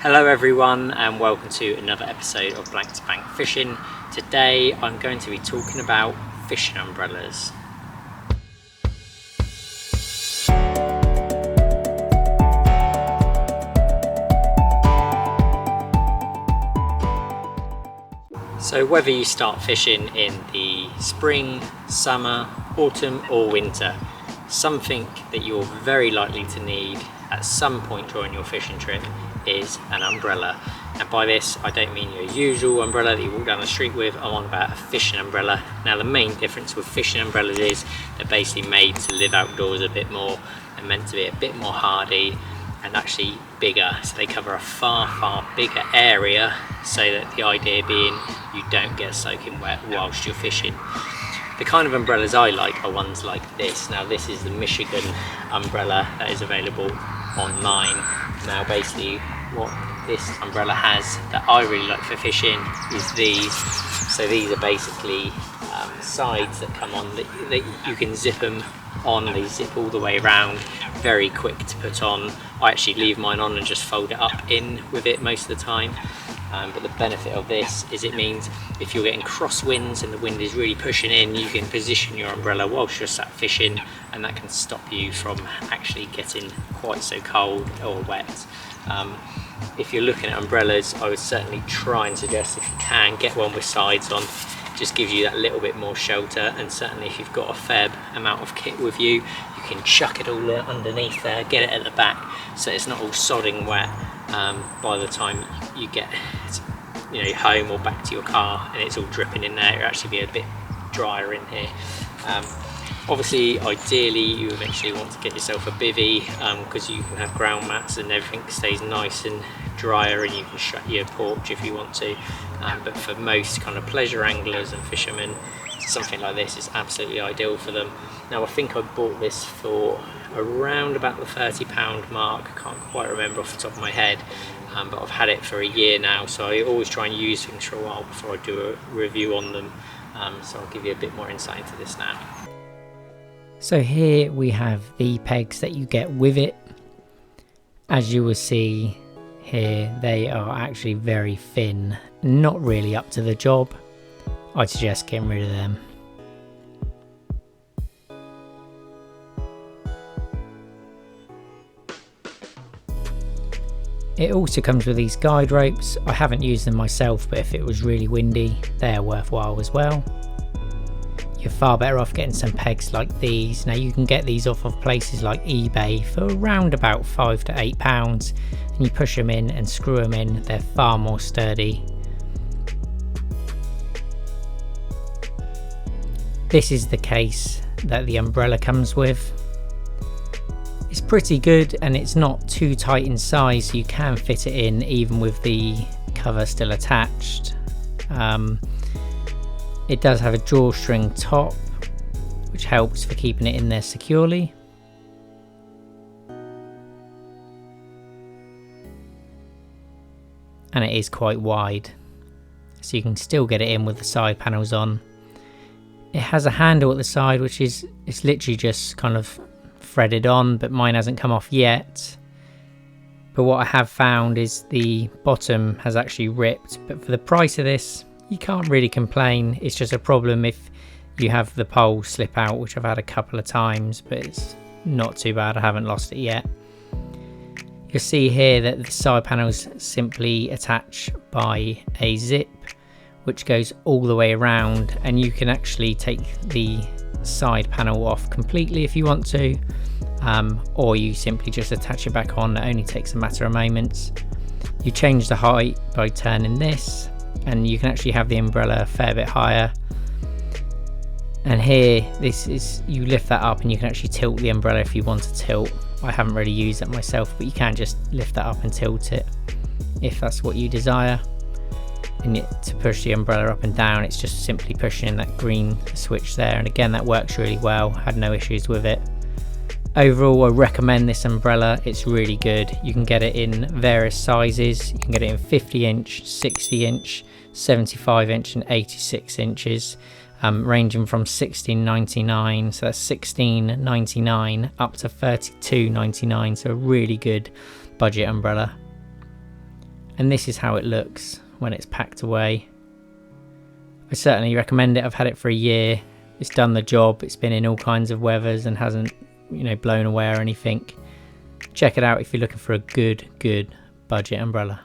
Hello everyone and welcome to another episode of Blank to Bank Fishing. Today I'm going to be talking about fishing umbrellas. So whether you start fishing in the spring, summer, autumn or winter, something that you're very likely to need at some point during your fishing trip is an umbrella. And by this I don't mean your usual umbrella that you walk down the street with. I'm on about a fishing umbrella. Now the main difference with fishing umbrellas is they're basically made to live outdoors a bit more and meant to be a bit more hardy and actually bigger, so they cover a far bigger area, so that the idea being you don't get soaking wet whilst you're fishing. The kind of umbrellas I like are ones like this. Now this is the Michigan umbrella that is available online. Now basically what this umbrella has that I really like for fishing is these. So these are basically sides that come on that you can zip them on. They zip all the way around, very quick to put on. I actually leave mine on and just fold it up in with it most of the time. But the benefit of this is it means if you're getting crosswinds and the wind is really pushing in, you can position your umbrella whilst you're sat fishing, and that can stop you from actually getting quite so cold or wet. If you're looking at umbrellas, I would certainly try and suggest, if you can, get one with sides on. Just gives you that little bit more shelter, and certainly if you've got a fair amount of kit with you, you can chuck it all underneath there, get it at the back so it's not all sodding wet by the time you get home or back to your car and it's all dripping in there. It'll actually be a bit drier in here. Obviously, ideally you eventually want to get yourself a bivvy, because you can have ground mats and everything stays nice and drier, and you can shut your porch if you want to. But for most kind of pleasure anglers and fishermen, something like this is absolutely ideal for them. Now I think I bought this for around about the £30 mark. I can't quite remember off the top of my head, but I've had it for a year now, so I always try and use things for a while before I do a review on them. So I'll give you a bit more insight into this now. So here we have the pegs that you get with it. As you will see here, they are actually very thin, not really up to the job. I'd suggest getting rid of them. It also comes with these guide ropes. I haven't used them myself, but if it was really windy, they are worthwhile as well. You're far better off getting some pegs like these. Now you can get these off of places like eBay for around about £5 to £8, and you push them in and screw them in. They're far more sturdy. This is the case that the umbrella comes with. It's pretty good and it's not too tight in size, so you can fit it in even with the cover still attached. It does have a drawstring top, which helps for keeping it in there securely. And it is quite wide, so you can still get it in with the side panels on. It has a handle at the side, which is it's literally just kind of threaded on, but mine hasn't come off yet. But what I have found is the bottom has actually ripped, but for the price of this, you can't really complain. It's just a problem if you have the pole slip out, which I've had a couple of times, but it's not too bad. I haven't lost it yet. You'll see here that the side panels simply attach by a zip, which goes all the way around, and you can actually take the side panel off completely if you want to, or you simply just attach it back on. It only takes a matter of moments. You change the height by turning this, and you can actually have the umbrella a fair bit higher. And here, this is, you lift that up and you can actually tilt the umbrella if you want to tilt. I haven't really used that myself, but you can just lift that up and tilt it if that's what you desire. And to push the umbrella up and down, it's just simply pushing in that green switch there, and again that works really well. Had no issues with it. Overall, I recommend this umbrella. It's really good. You can get it in various sizes. You can get it in 50 inch, 60 inch, 75 inch and 86 inches, ranging from $16.99, so that's $16.99 up to $32.99, so a really good budget umbrella. And this is how it looks when it's packed away. I certainly recommend it. I've had it for a year. It's done the job. It's been in all kinds of weathers and hasn't, blown away or anything. Check it out if you're looking for a good budget umbrella.